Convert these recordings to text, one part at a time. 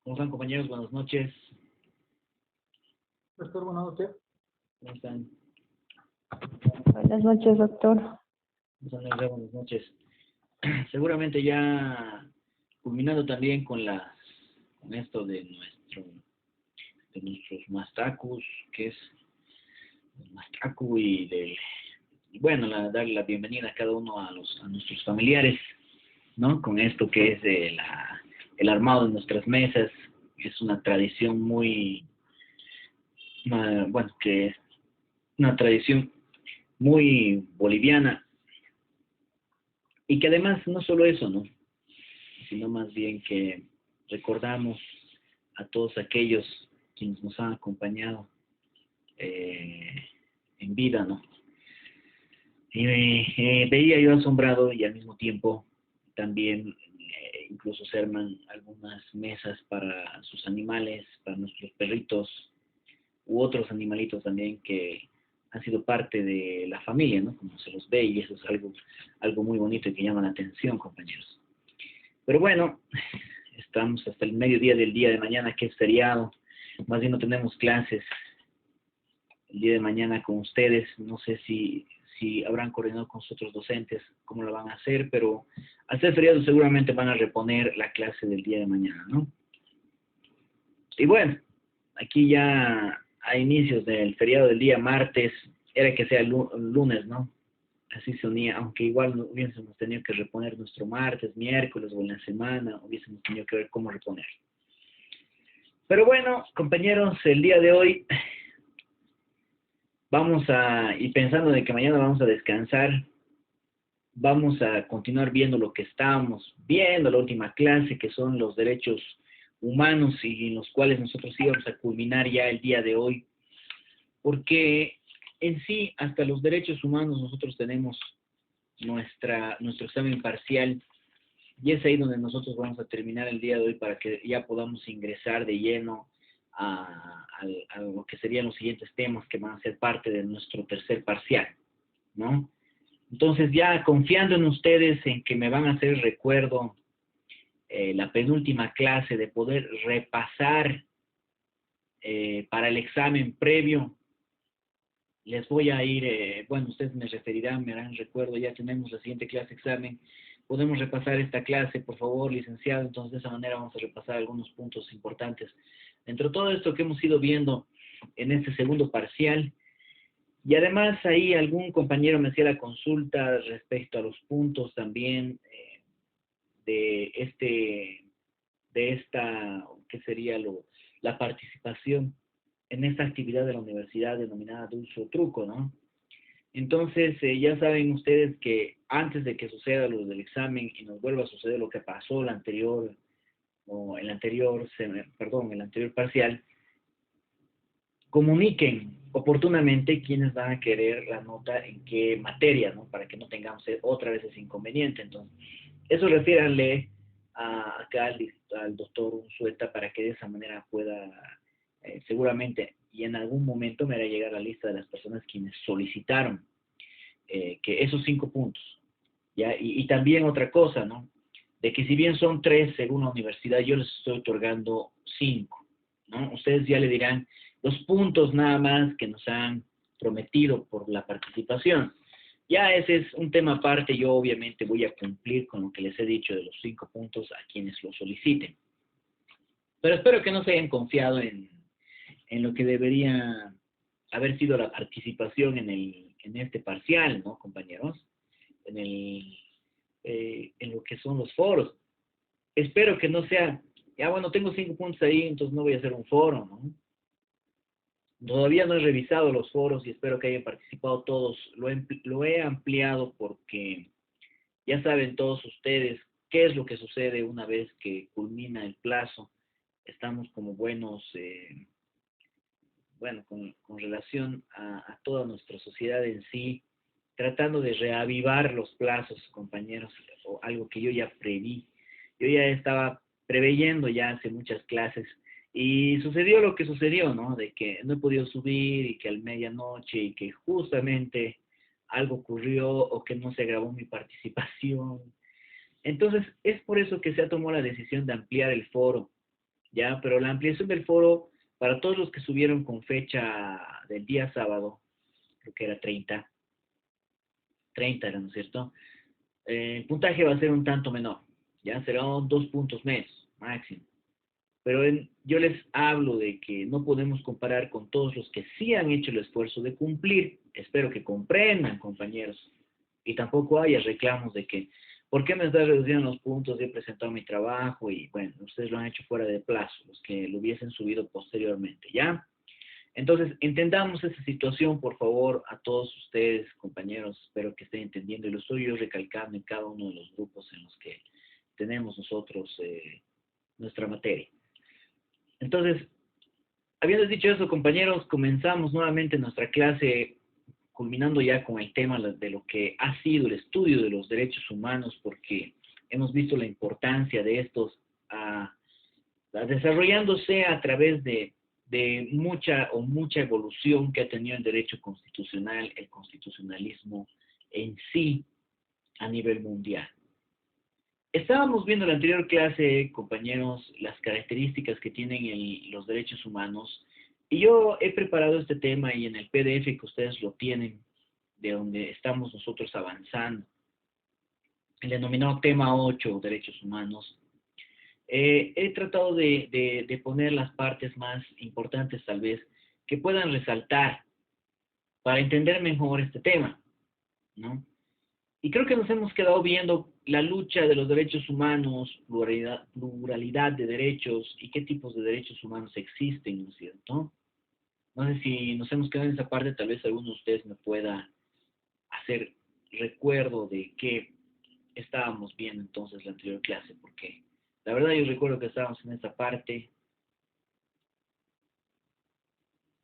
¿Cómo están, compañeros? Buenas noches. Doctor, buenas noches. ¿Cómo están? Buenas noches, doctor. Buenas noches. Seguramente ya culminando también con esto de nuestros mastacus, que es el mastacu y bueno, darle la bienvenida a cada uno a nuestros familiares, ¿no? Con esto que es el armado de nuestras mesas. Es una tradición que es una tradición muy boliviana, y que además no solo eso, ¿no? Sino más bien que recordamos a todos aquellos quienes nos han acompañado en vida, ¿no? Y veía yo asombrado, y al mismo tiempo también incluso se arman algunas mesas para sus animales, para nuestros perritos u otros animalitos también que han sido parte de la familia, ¿no? Como se los ve, y eso es algo muy bonito y que llama la atención, compañeros. Pero bueno, estamos hasta el mediodía del día de mañana, que es feriado. Más bien no tenemos clases el día de mañana con ustedes. No sé si habrán coordinado con sus otros docentes cómo lo van a hacer, pero al ser feriado seguramente van a reponer la clase del día de mañana, ¿no? Y bueno, aquí ya a inicios del feriado del día martes, era que sea lunes, ¿no? Así se unía, aunque igual no hubiésemos tenido que reponer nuestro martes, miércoles o en la semana, hubiésemos tenido que ver cómo reponer. Pero bueno, compañeros, el día de hoy y pensando de que mañana vamos a descansar, vamos a continuar viendo lo que estábamos viendo la última clase, que son los derechos humanos, y en los cuales nosotros íbamos a culminar ya el día de hoy, porque en sí, hasta los derechos humanos nosotros tenemos nuestro examen parcial, y es ahí donde nosotros vamos a terminar el día de hoy para que ya podamos ingresar de lleno a lo que serían los siguientes temas que van a ser parte de nuestro tercer parcial, ¿no? Entonces, ya confiando en ustedes, en que me van a hacer recuerdo la penúltima clase, de poder repasar para el examen previo, les voy a ir, bueno, ustedes me referirán, me harán recuerdo, ya tenemos la siguiente clase examen, podemos repasar esta clase, por favor, licenciado. Entonces, de esa manera vamos a repasar algunos puntos importantes dentro de todo esto que hemos ido viendo en este segundo parcial. Y además ahí algún compañero me hacía la consulta respecto a los puntos también de esta, ¿qué sería la participación en esta actividad de la universidad denominada dulce o truco, ¿no? Entonces, ya saben ustedes que antes de que suceda lo del examen y nos vuelva a suceder lo que pasó el anterior parcial, comuniquen oportunamente quiénes van a querer la nota en qué materia, ¿no? Para que no tengamos otra vez ese inconveniente. Entonces, eso refiéranle acá al doctor Unzueta, para que de esa manera pueda, seguramente, y en algún momento me hará llegar la lista de las personas quienes solicitaron que esos 5 puntos, ¿ya? Y también otra cosa, ¿no? De que si bien son 3 según la universidad, yo les estoy otorgando 5, ¿no? Ustedes ya le dirán los puntos nada más que nos han prometido por la participación. Ya ese es un tema aparte. Yo obviamente voy a cumplir con lo que les he dicho de los 5 puntos a quienes lo soliciten. Pero espero que no se hayan confiado en lo que debería haber sido la participación en este parcial, ¿no, compañeros? En lo que son los foros. Espero que no sea, ya bueno, tengo 5 puntos ahí, entonces no voy a hacer un foro, ¿no? Todavía no he revisado los foros y espero que hayan participado todos. Lo he ampliado porque ya saben todos ustedes qué es lo que sucede una vez que culmina el plazo. Estamos como buenos, con relación a toda nuestra sociedad en sí, tratando de reavivar los plazos, compañeros, o algo que yo ya preví. Yo ya estaba preveyendo ya hace muchas clases, y sucedió lo que sucedió, ¿no? De que no he podido subir, y que a medianoche, y que justamente algo ocurrió, o que no se grabó mi participación. Entonces, es por eso que se ha tomado la decisión de ampliar el foro, ya, pero la ampliación del foro, para todos los que subieron con fecha del día sábado, creo que era 30 era, ¿no es cierto? El puntaje va a ser un tanto menor, ya, serán 2 puntos menos, máximo. Pero yo les hablo de que no podemos comparar con todos los que sí han hecho el esfuerzo de cumplir. Espero que comprendan, compañeros. Y tampoco haya reclamos de que, ¿por qué me estás reduciendo los puntos? Yo he presentado mi trabajo y, bueno, ustedes lo han hecho fuera de plazo, los que lo hubiesen subido posteriormente, ¿ya? Entonces, entendamos esa situación, por favor, a todos ustedes, compañeros. Espero que estén entendiendo y lo estoy yo recalcando en cada uno de los grupos en los que tenemos nosotros nuestra materia. Entonces, habiendo dicho eso, compañeros, comenzamos nuevamente nuestra clase, culminando ya con el tema de lo que ha sido el estudio de los derechos humanos, porque hemos visto la importancia de estos desarrollándose a través de mucha evolución que ha tenido el derecho constitucional, el constitucionalismo en sí a nivel mundial. Estábamos viendo en la anterior clase, compañeros, las características que tienen los derechos humanos, y yo he preparado este tema y en el PDF que ustedes lo tienen, de donde estamos nosotros avanzando, el denominado tema 8, derechos humanos, he tratado de poner las partes más importantes, tal vez, que puedan resaltar para entender mejor este tema, ¿no? Y creo que nos hemos quedado viendo la lucha de los derechos humanos, pluralidad de derechos y qué tipos de derechos humanos existen, ¿no es cierto? No sé si nos hemos quedado en esa parte, tal vez alguno de ustedes me pueda hacer recuerdo de qué estábamos viendo entonces la anterior clase, porque la verdad yo recuerdo que estábamos en esa parte.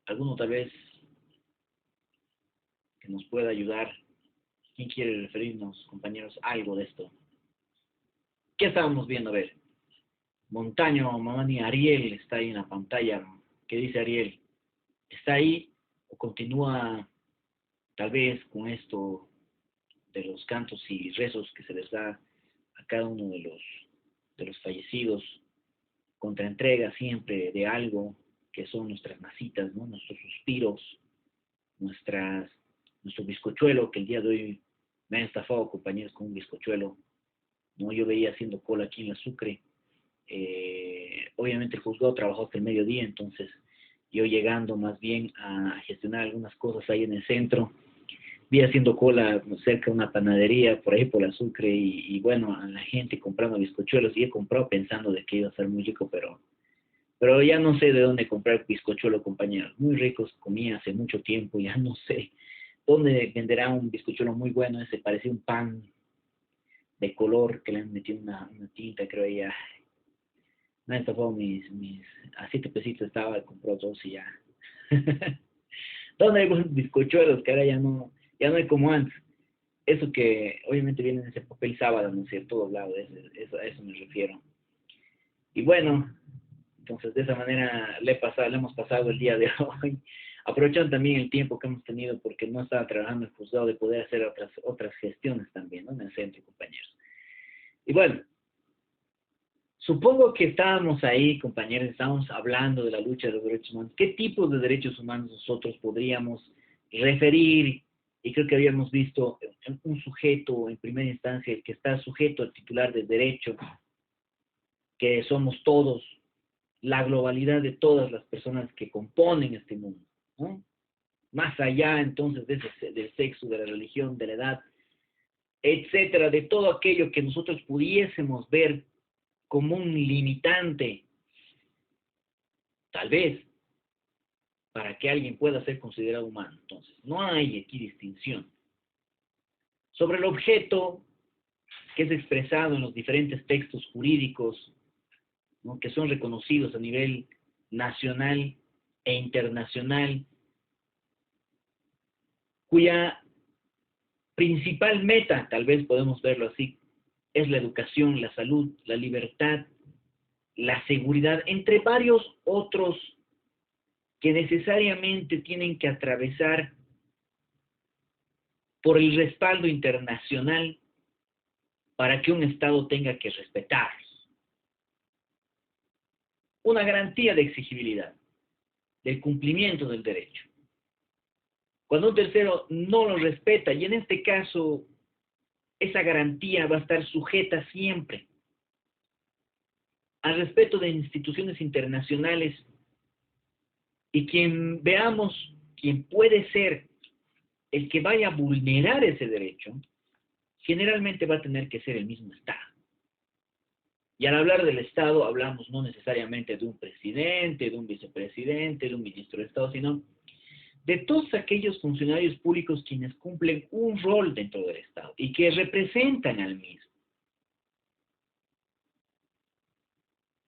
Alguno tal vez que nos pueda ayudar. ¿Quién quiere referirnos, compañeros, algo de esto? ¿Qué estábamos viendo? A ver, Montaño, Mamani, Ariel está ahí en la pantalla. ¿Qué dice Ariel? ¿Está ahí o continúa tal vez con esto de los cantos y rezos que se les da a cada uno de los fallecidos, contra entrega siempre de algo que son nuestras masitas, ¿no? Nuestros suspiros, nuestro bizcochuelo, que el día de hoy me han estafado compañeros con un bizcochuelo, ¿no? Yo veía haciendo cola aquí en la Sucre. Obviamente el juzgado trabajó hasta el mediodía, entonces yo llegando más bien a gestionar algunas cosas ahí en el centro, vi haciendo cola cerca de una panadería por ahí por la Sucre y bueno, a la gente comprando bizcochuelos y he comprado pensando de que iba a ser muy rico, pero ya no sé de dónde comprar bizcochuelo, compañeros. Muy ricos comía hace mucho tiempo, ya no sé dónde venderá un bizcochuelo muy bueno. Ese parecía un pan de color que le han metido una tinta, creo ya. Me han estafado a 7 pesitos estaba, compró dos y ya. ¿Dónde hay buenos bizcochuelos? Que ahora ya no hay como antes. Eso que obviamente viene en ese papel sábado, ¿no es cierto? Doblado, a eso me refiero. Y bueno, entonces de esa manera le hemos pasado el día de hoy. Aprovechando también el tiempo que hemos tenido porque no estaba trabajando en el juzgado de poder hacer otras gestiones también, ¿no? En el centro, compañeros. Y bueno, supongo que estábamos ahí, compañeros, estábamos hablando de la lucha de los derechos humanos. ¿Qué tipos de derechos humanos nosotros podríamos referir? Y creo que habíamos visto un sujeto en primera instancia, el que está sujeto al titular del derecho, que somos todos, la globalidad de todas las personas que componen este mundo, ¿no? Más allá entonces del sexo, de la religión, de la edad, etcétera, de todo aquello que nosotros pudiésemos ver como un limitante, tal vez, para que alguien pueda ser considerado humano. Entonces, no hay aquí distinción. Sobre el objeto que es expresado en los diferentes textos jurídicos, ¿no? Que son reconocidos a nivel nacional e internacional, cuya principal meta, tal vez podemos verlo así, es la educación, la salud, la libertad, la seguridad, entre varios otros que necesariamente tienen que atravesar por el respaldo internacional para que un Estado tenga que respetarlos. una garantía de exigibilidad, del cumplimiento del derecho. Cuando un tercero no lo respeta, y en este caso, esa garantía va a estar sujeta siempre al respeto de instituciones internacionales, y quien veamos, quien puede ser el que vaya a vulnerar ese derecho, generalmente va a tener que ser el mismo Estado. Y al hablar del Estado, hablamos no necesariamente de un presidente, de un vicepresidente, de un ministro de Estado, sino de todos aquellos funcionarios públicos quienes cumplen un rol dentro del Estado y que representan al mismo.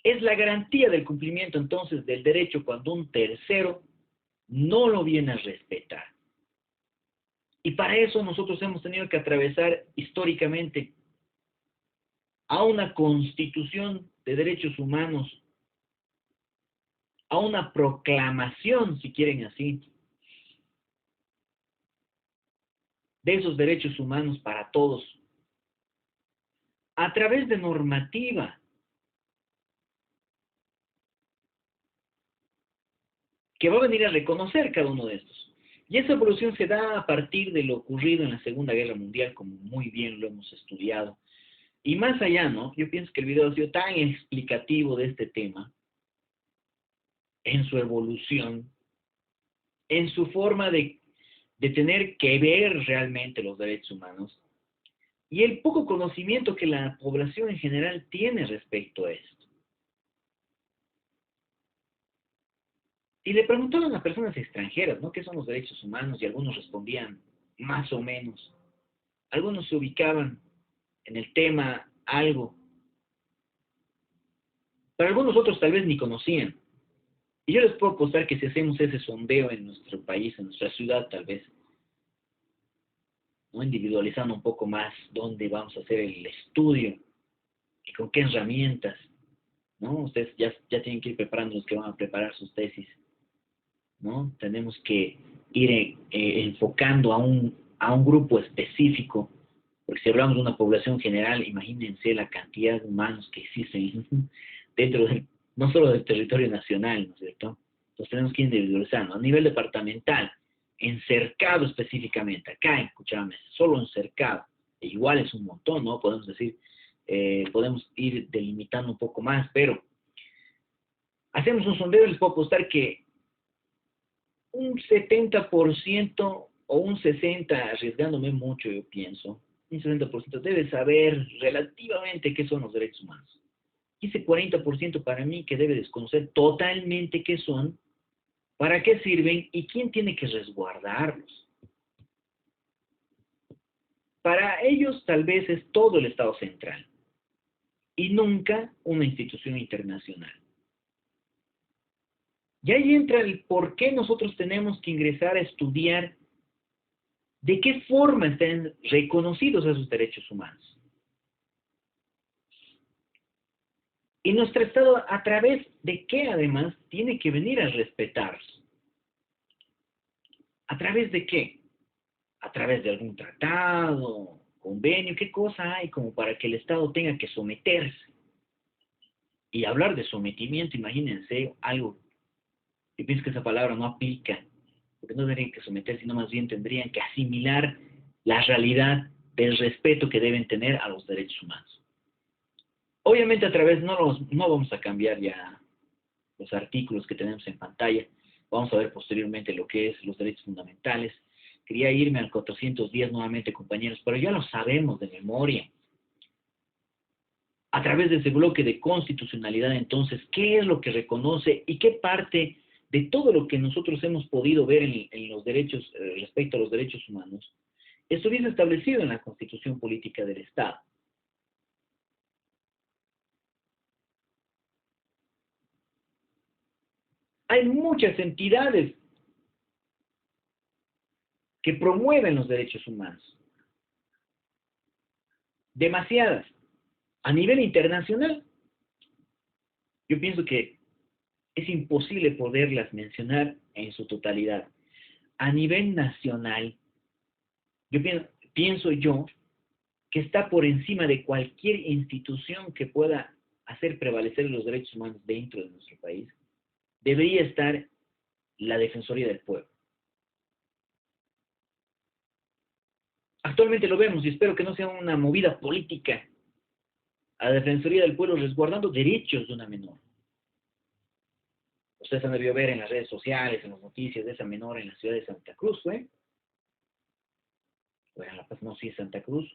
Es la garantía del cumplimiento entonces del derecho cuando un tercero no lo viene a respetar. Y para eso nosotros hemos tenido que atravesar históricamente a una constitución de derechos humanos, a una proclamación, si quieren así, de esos derechos humanos para todos, a través de normativa que va a venir a reconocer cada uno de estos. Y esa evolución se da a partir de lo ocurrido en la Segunda Guerra Mundial, como muy bien lo hemos estudiado. Y más allá, ¿no? Yo pienso que el video ha sido tan explicativo de este tema, en su evolución, en su forma de tener que ver realmente los derechos humanos, y el poco conocimiento que la población en general tiene respecto a esto. Y le preguntaban a personas extranjeras, ¿no?, ¿qué son los derechos humanos? Y algunos respondían más o menos. Algunos se ubicaban en el tema algo, pero algunos otros tal vez ni conocían. Y yo les puedo apostar que si hacemos ese sondeo en nuestro país, en nuestra ciudad tal vez, ¿no?, individualizando un poco más dónde vamos a hacer el estudio y con qué herramientas, ¿no? Ustedes ya tienen que ir preparando los que van a preparar sus tesis, ¿no? Tenemos que ir enfocando a un grupo específico, porque si hablamos de una población general, imagínense la cantidad de humanos que existen dentro del, no solo del territorio nacional, ¿no es cierto? Entonces tenemos que ir individualizando. A nivel departamental, en Cercado específicamente, acá en Cochabamba, solo en Cercado, igual es un montón, ¿no? Podemos decir, podemos ir delimitando un poco más, pero hacemos un sondeo y les puedo apostar que un 70% o un 60%, arriesgándome mucho, yo pienso, un 60% debe saber relativamente qué son los derechos humanos. Y ese 40% para mí que debe desconocer totalmente qué son, para qué sirven y quién tiene que resguardarlos. Para ellos tal vez es todo el Estado central y nunca una institución internacional. Y ahí entra el por qué nosotros tenemos que ingresar a estudiar de qué forma están reconocidos esos derechos humanos. Y nuestro Estado, ¿a través de qué además tiene que venir a respetarlos? ¿A través de qué? ¿A través de algún tratado, convenio? ¿Qué cosa hay como para que el Estado tenga que someterse? Y hablar de sometimiento, imagínense algo, yo pienso que esa palabra no aplica, porque no tendrían que someterse, sino más bien tendrían que asimilar la realidad del respeto que deben tener a los derechos humanos. Obviamente a través, no vamos a cambiar ya los artículos que tenemos en pantalla, vamos a ver posteriormente lo que es los derechos fundamentales. Quería irme al 410 nuevamente, compañeros, pero ya lo sabemos de memoria. A través de ese bloque de constitucionalidad, entonces, ¿qué es lo que reconoce y qué parte de todo lo que nosotros hemos podido ver en los derechos, respecto a los derechos humanos, estuviese establecido en la Constitución Política del Estado? Hay muchas entidades que promueven los derechos humanos. Demasiadas. A nivel internacional, yo pienso que es imposible poderlas mencionar en su totalidad. A nivel nacional, yo pienso yo que está por encima de cualquier institución que pueda hacer prevalecer los derechos humanos dentro de nuestro país, debería estar la Defensoría del Pueblo. Actualmente lo vemos y espero que no sea una movida política a la Defensoría del Pueblo resguardando derechos de una menor. Ustedes han debido ver en las redes sociales, en las noticias de esa menor en la ciudad de Santa Cruz, ¿fue? O en La Paz, no, sí, Santa Cruz,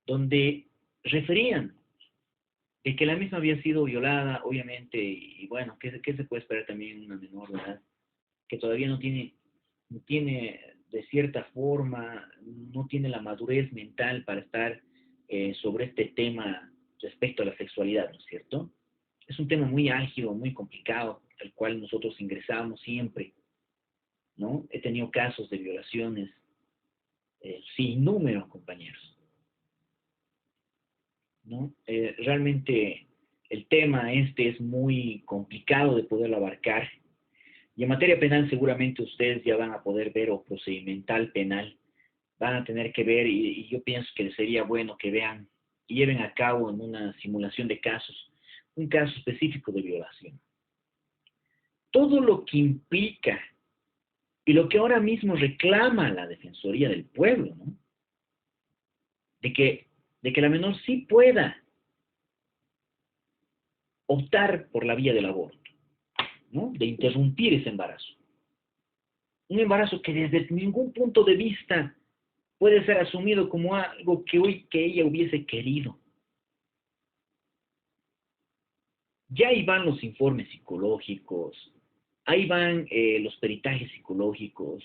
donde referían de que la misma había sido violada, obviamente, y bueno, ¿qué se puede esperar también en una menor de edad? Que todavía no tiene de cierta forma, no tiene la madurez mental para estar sobre este tema respecto a la sexualidad, ¿no es cierto? Es un tema muy álgido, muy complicado, al cual nosotros ingresamos siempre, ¿no? He tenido casos de violaciones sin número, compañeros, ¿no? Realmente el tema este es muy complicado de poderlo abarcar. Y en materia penal seguramente ustedes ya van a poder ver, o procedimental penal, van a tener que ver, y yo pienso que sería bueno que vean y lleven a cabo en una simulación de casos, un caso específico de violación. Todo lo que implica y lo que ahora mismo reclama la Defensoría del Pueblo, ¿no? De que la menor sí pueda optar por la vía del aborto, ¿no? De interrumpir ese embarazo. Un embarazo que desde ningún punto de vista puede ser asumido como algo que ella hubiese querido. Ya ahí van los informes psicológicos, ahí van los peritajes psicológicos,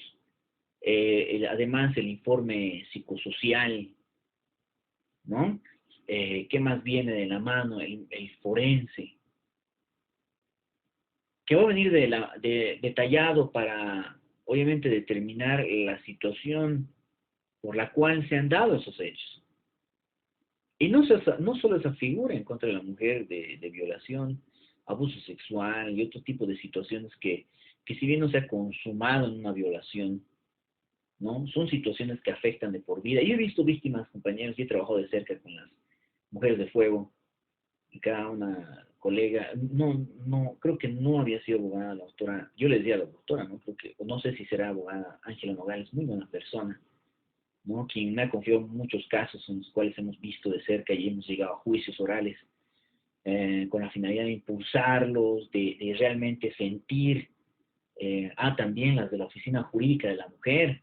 además el informe psicosocial, ¿no? ¿Qué más viene de la mano? El forense, que va a venir detallado para, obviamente, determinar la situación por la cual se han dado esos hechos. Y no solo esa figura en contra de la mujer de violación, abuso sexual y otro tipo de situaciones que si bien no se ha consumado en una violación, ¿no? Son situaciones que afectan de por vida. Yo he visto víctimas, compañeros, y he trabajado de cerca con las mujeres de fuego, y cada una colega, creo que no había sido abogada la doctora, yo le decía a la doctora, ¿no? No sé si será abogada Ángela Nogales, muy buena persona, ¿no? Quien me ha confiado en muchos casos en los cuales hemos visto de cerca y hemos llegado a juicios orales con la finalidad de impulsarlos, de realmente sentir, también las de la Oficina Jurídica de la Mujer,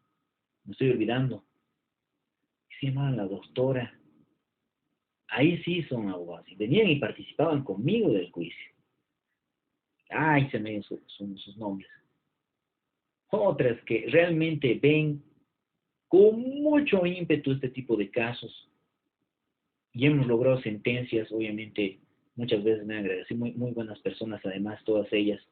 me estoy olvidando, se llamaban la doctora, ahí sí son abogados, y venían y participaban conmigo del juicio, ay, se me ven sus nombres, otras que realmente ven con mucho ímpetu este tipo de casos, y hemos logrado sentencias, obviamente, muchas veces me han agradecido, muy buenas personas, además, todas ellas,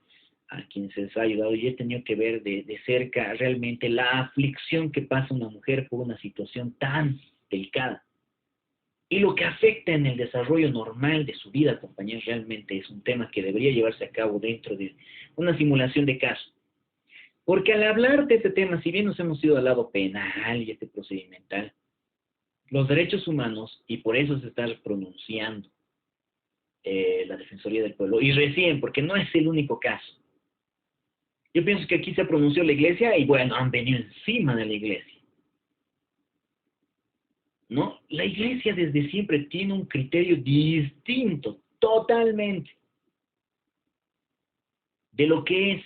a quienes se les ha ayudado, y he tenido que ver de cerca realmente la aflicción que pasa una mujer por una situación tan delicada. Y lo que afecta en el desarrollo normal de su vida, compañeros, realmente es un tema que debería llevarse a cabo dentro de una simulación de caso. Porque al hablar de este tema, si bien nos hemos ido al lado penal y procedimental, los derechos humanos, y por eso se está pronunciando la Defensoría del Pueblo, y recién, porque no es el único caso. Yo pienso que aquí se pronunció la iglesia y bueno, han venido encima de la iglesia, ¿no? La iglesia desde siempre tiene un criterio distinto, totalmente, de lo que es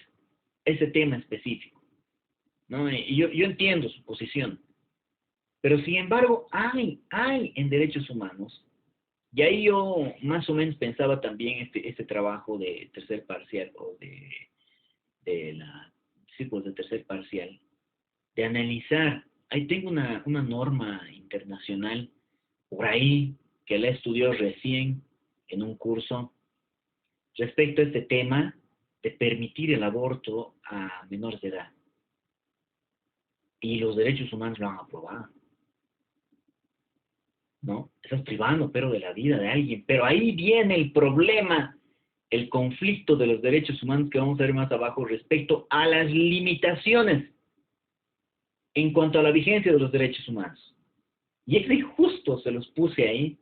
ese tema específico, ¿no? Y yo entiendo su posición, pero sin embargo hay en derechos humanos, y ahí yo más o menos pensaba también este trabajo de tercer parcial, o pues de tercer parcial, de analizar. Ahí tengo una norma internacional por ahí que la estudió recién en un curso respecto a este tema de permitir el aborto a menores de edad. Y los derechos humanos lo han aprobado, ¿no? Estás privando, pero de la vida de alguien. Pero ahí viene el problema, el conflicto de los derechos humanos que vamos a ver más abajo respecto a las limitaciones en cuanto a la vigencia de los derechos humanos. Y es injusto, se los puse ahí,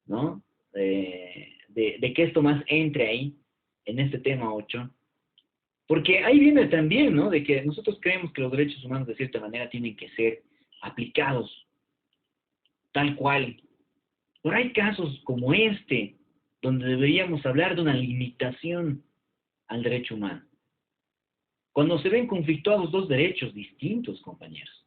¿no? de que esto más entre ahí, en este tema 8, porque ahí viene también, ¿no? De que nosotros creemos que los derechos humanos de cierta manera tienen que ser aplicados tal cual. Pero hay casos como este, donde deberíamos hablar de una limitación al derecho humano. Cuando se ven conflictuados dos derechos distintos, compañeros,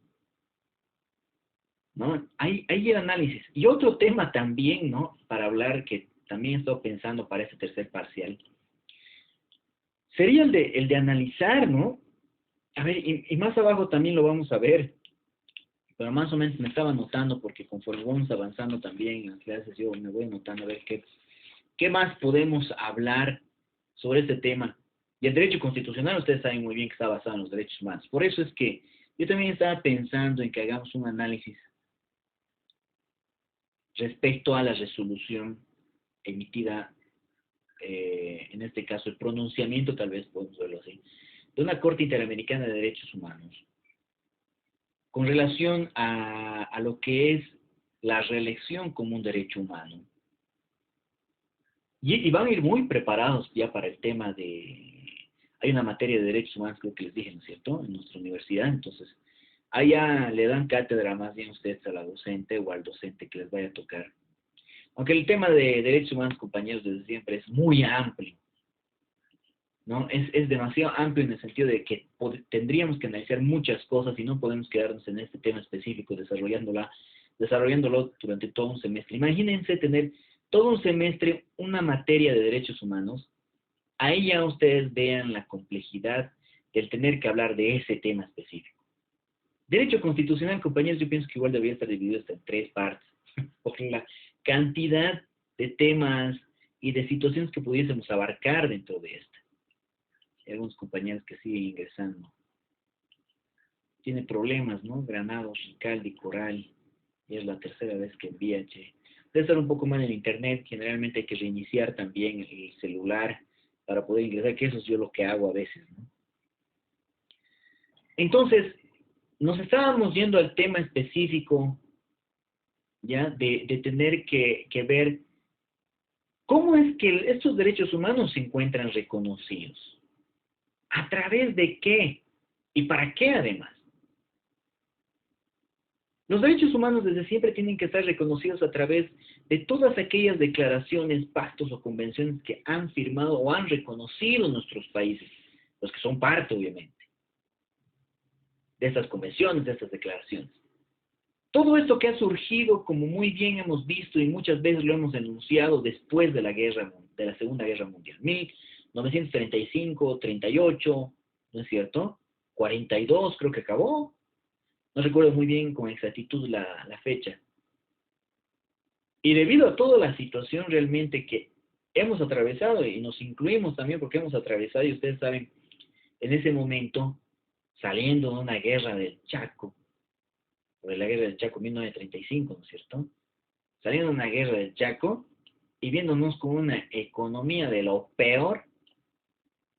¿no? Hay el análisis. Y otro tema también, ¿no? Para hablar, que también estoy pensando para este tercer parcial, sería el de analizar, ¿no? A ver, y más abajo también lo vamos a ver, pero más o menos me estaba notando, porque conforme vamos avanzando también en las clases, yo me voy anotando a ver qué más podemos hablar sobre este tema. Y el derecho constitucional, ustedes saben muy bien que está basado en los derechos humanos. Por eso es que yo también estaba pensando en que hagamos un análisis respecto a la resolución emitida, en este caso el pronunciamiento, tal vez podemos verlo así, de una Corte Interamericana de Derechos Humanos, con relación a lo que es la reelección como un derecho humano. Y van a ir muy preparados ya para el tema de... Hay una materia de derechos humanos, creo que les dije, ¿no es cierto?, en nuestra universidad. Entonces, allá le dan cátedra más bien ustedes a la docente o al docente que les vaya a tocar. Aunque el tema de derechos humanos, compañeros, desde siempre es muy amplio, ¿no? Es demasiado amplio en el sentido de que tendríamos que analizar muchas cosas y no podemos quedarnos en este tema específico desarrollándolo durante todo un semestre. Imagínense tener todo un semestre una materia de derechos humanos. Ahí ya ustedes vean la complejidad del tener que hablar de ese tema específico. Derecho constitucional, compañeros, yo pienso que igual debería estar dividido hasta en 3 partes, por la cantidad de temas y de situaciones que pudiésemos abarcar dentro de esta. Hay algunos compañeros que siguen ingresando. Tiene problemas, ¿no? Granados, Ricaldi, Coral, y es la tercera vez que envía, che. Debe estar un poco mal en internet, generalmente hay que reiniciar también el celular para poder ingresar, que eso es yo lo que hago a veces, ¿no? Entonces, nos estábamos yendo al tema específico, ¿ya? De tener que ver cómo es que estos derechos humanos se encuentran reconocidos. ¿A través de qué? ¿Y para qué además? Los derechos humanos desde siempre tienen que estar reconocidos a través de todas aquellas declaraciones, pactos o convenciones que han firmado o han reconocido nuestros países, los que son parte, obviamente, de estas convenciones, de estas declaraciones. Todo esto que ha surgido, como muy bien hemos visto y muchas veces lo hemos denunciado después de la Segunda Guerra Mundial, 1935, 38, ¿no es cierto? 42 creo que acabó. No recuerdo muy bien con exactitud la fecha. Y debido a toda la situación realmente que hemos atravesado, y nos incluimos también porque hemos atravesado, y ustedes saben, en ese momento, saliendo de una guerra del Chaco, o de la guerra del Chaco 1935, ¿no es cierto? Saliendo de una guerra del Chaco y viéndonos con una economía de lo peor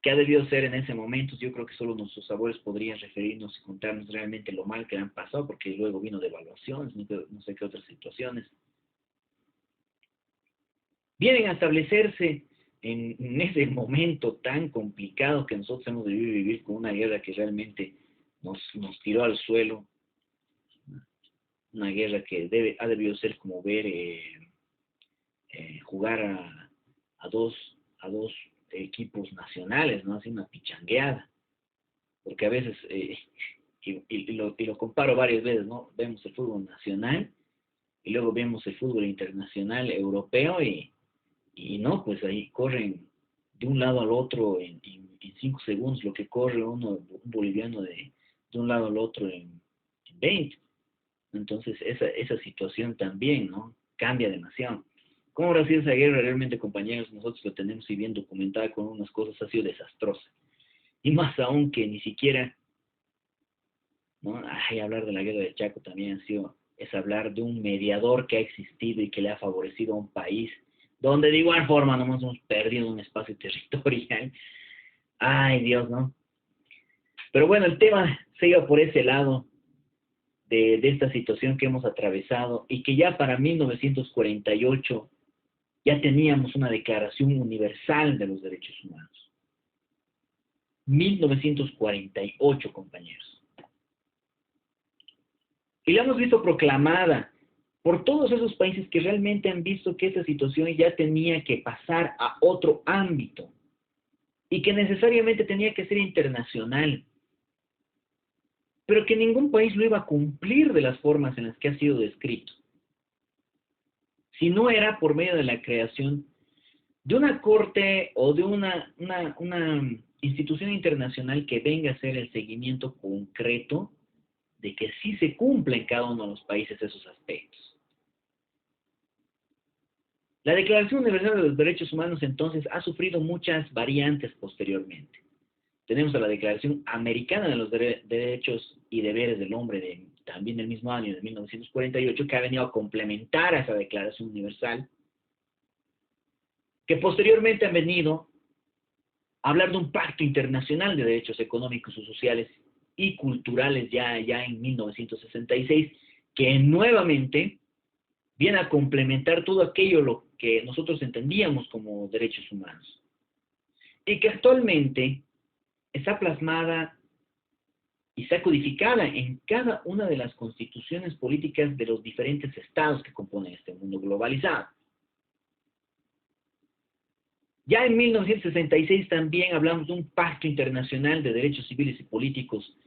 que ha debido ser en ese momento. Yo creo que solo nuestros abuelos podrían referirnos y contarnos realmente lo mal que han pasado, porque luego vino devaluaciones, no sé qué otras situaciones. Vienen a establecerse en ese momento tan complicado que nosotros hemos debido vivir, con una guerra que realmente nos tiró al suelo, una guerra que ha debido ser como ver jugar a dos equipos nacionales, ¿no? Así una pichangueada, porque a veces, y lo comparo varias veces, ¿no? Vemos el fútbol nacional y luego vemos el fútbol internacional europeo y no, pues ahí corren de un lado al otro en 5 segundos lo que corre un boliviano de un lado al otro en 20. Entonces esa situación también, ¿no? Cambia demasiado. ¿Cómo habrá sido esa guerra realmente, compañeros? Nosotros lo tenemos y bien documentada con unas cosas, ha sido desastrosa. Y más aún que ni siquiera, ¿no? Ay, hablar de la guerra del Chaco también es hablar de un mediador que ha existido y que le ha favorecido a un país, donde de igual forma no nos hemos perdido un espacio territorial. Ay, Dios, ¿no? Pero bueno, el tema se iba por ese lado de esta situación que hemos atravesado y que ya para 1948 ya teníamos una Declaración Universal de los Derechos Humanos. 1948, compañeros. Y la hemos visto proclamada por todos esos países que realmente han visto que esta situación ya tenía que pasar a otro ámbito y que necesariamente tenía que ser internacional, pero que ningún país lo iba a cumplir de las formas en las que ha sido descrito, si no era por medio de la creación de una corte o de una institución internacional que venga a hacer el seguimiento concreto de que sí se cumpla en cada uno de los países esos aspectos. La Declaración Universal de los Derechos Humanos, entonces, ha sufrido muchas variantes posteriormente. Tenemos a la Declaración Americana de los Derechos y Deberes del Hombre, también del mismo año, de 1948, que ha venido a complementar a esa Declaración Universal, que posteriormente han venido a hablar de un pacto internacional de derechos económicos y sociales y culturales ya en 1966, que nuevamente viene a complementar todo aquello lo que nosotros entendíamos como derechos humanos, y que actualmente está plasmada y está codificada en cada una de las constituciones políticas de los diferentes estados que componen este mundo globalizado. Ya en 1966 también hablamos de un pacto internacional de derechos civiles y políticos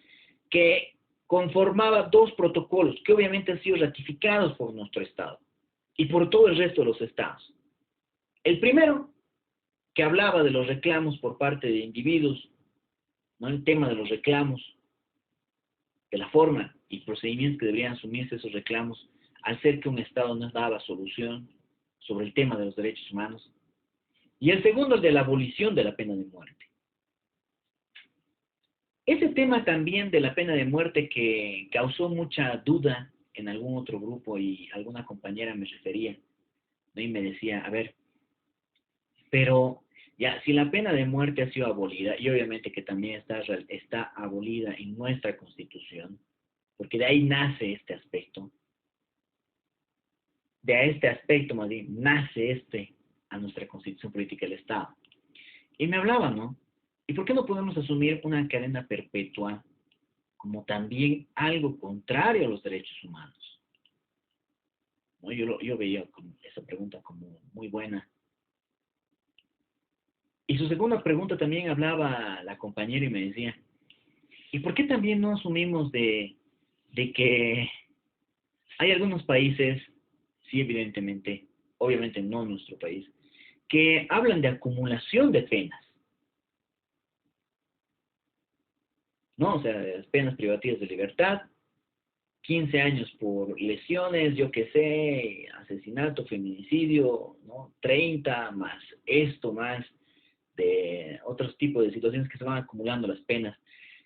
que conformaba dos protocolos que obviamente han sido ratificados por nuestro estado y por todo el resto de los estados. El primero, que hablaba de los reclamos por parte de individuos, ¿no? El tema de los reclamos, de la forma y procedimientos que deberían asumirse esos reclamos, al ser que un estado no daba solución sobre el tema de los derechos humanos. Y el segundo, el de la abolición de la pena de muerte. Ese tema también de la pena de muerte que causó mucha duda en algún otro grupo, y alguna compañera me refería, ¿no? Y me decía, a ver, pero ya, si la pena de muerte ha sido abolida, y obviamente que también está abolida en nuestra Constitución, porque de ahí nace este aspecto, más bien, nace a nuestra Constitución Política del Estado. Y me hablaba, ¿no? ¿Y por qué no podemos asumir una cadena perpetua como también algo contrario a los derechos humanos? ¿No? Yo veía esa pregunta como muy buena. Y su segunda pregunta también hablaba la compañera y me decía, ¿y por qué también no asumimos de que hay algunos países, sí, evidentemente, obviamente no nuestro país, que hablan de acumulación de penas? ¿No? O sea, las penas privativas de libertad, 15 años por lesiones, yo qué sé, asesinato, feminicidio, ¿no? 30 más esto, más de otros tipos de situaciones que se van acumulando las penas.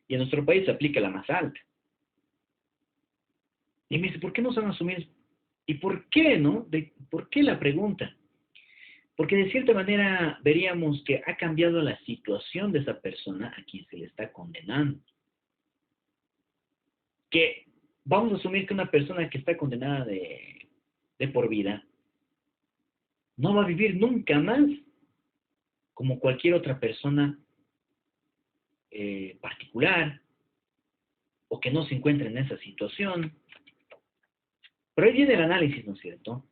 Y en nuestro país se aplica la más alta. Y me dice, ¿por qué no se van a asumir? ¿Y por qué, no? ¿Por qué la pregunta? Porque de cierta manera veríamos que ha cambiado la situación de esa persona a quien se le está condenando. Que vamos a asumir que una persona que está condenada de por vida no va a vivir nunca más como cualquier otra persona particular, o que no se encuentre en esa situación. Pero ahí viene el análisis, ¿no es cierto?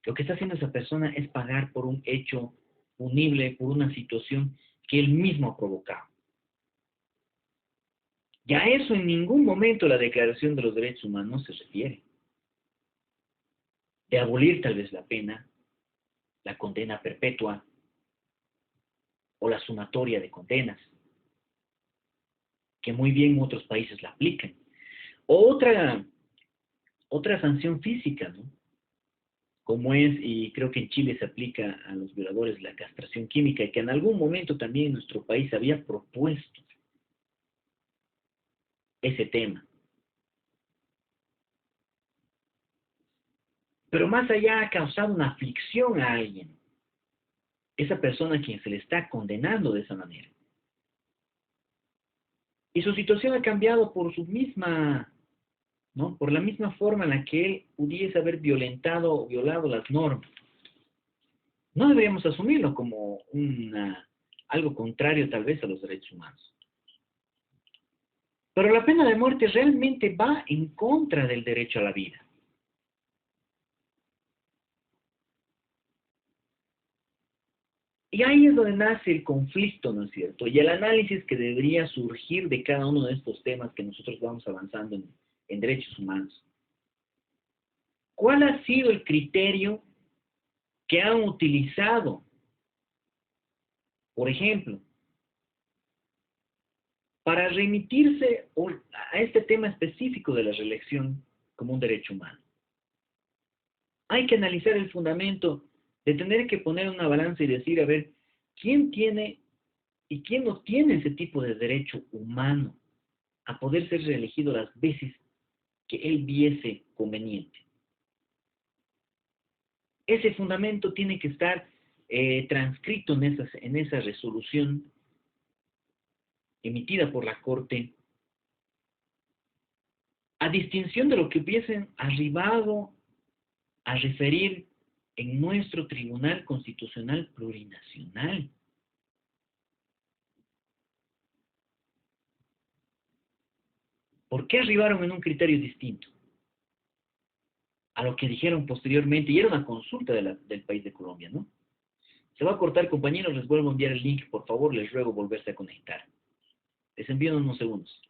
Lo que está haciendo esa persona es pagar por un hecho punible, por una situación que él mismo ha provocado. Y a eso en ningún momento la Declaración de los Derechos Humanos se refiere. De abolir tal vez la pena, la condena perpetua o la sumatoria de condenas, que muy bien otros países la aplican. O otra sanción física, ¿no? Como es, y creo que en Chile se aplica a los violadores, la castración química, y que en algún momento también en nuestro país había propuesto ese tema. Pero más allá ha causado una aflicción a alguien, esa persona a quien se le está condenando de esa manera. Y su situación ha cambiado por su misma, ¿no? Por la misma forma en la que él pudiese haber violentado o violado las normas. No deberíamos asumirlo como algo contrario tal vez a los derechos humanos. Pero la pena de muerte realmente va en contra del derecho a la vida. Y ahí es donde nace el conflicto, ¿no es cierto? Y el análisis que debería surgir de cada uno de estos temas que nosotros vamos avanzando en derechos humanos. ¿Cuál ha sido el criterio que han utilizado? Por ejemplo, para remitirse a este tema específico de la reelección como un derecho humano. Hay que analizar el fundamento de tener que poner una balanza y decir, a ver, ¿quién tiene y quién no tiene ese tipo de derecho humano a poder ser reelegido las veces que él viese conveniente? Ese fundamento tiene que estar transcrito en esa resolución emitida por la Corte, a distinción de lo que hubiesen arribado a referir en nuestro Tribunal Constitucional Plurinacional. ¿Por qué arribaron en un criterio distinto a lo que dijeron posteriormente? Y era una consulta del país de Colombia, ¿no? Se va a cortar, compañeros, les vuelvo a enviar el link, por favor, les ruego volverse a conectar. Les envío en unos segundos.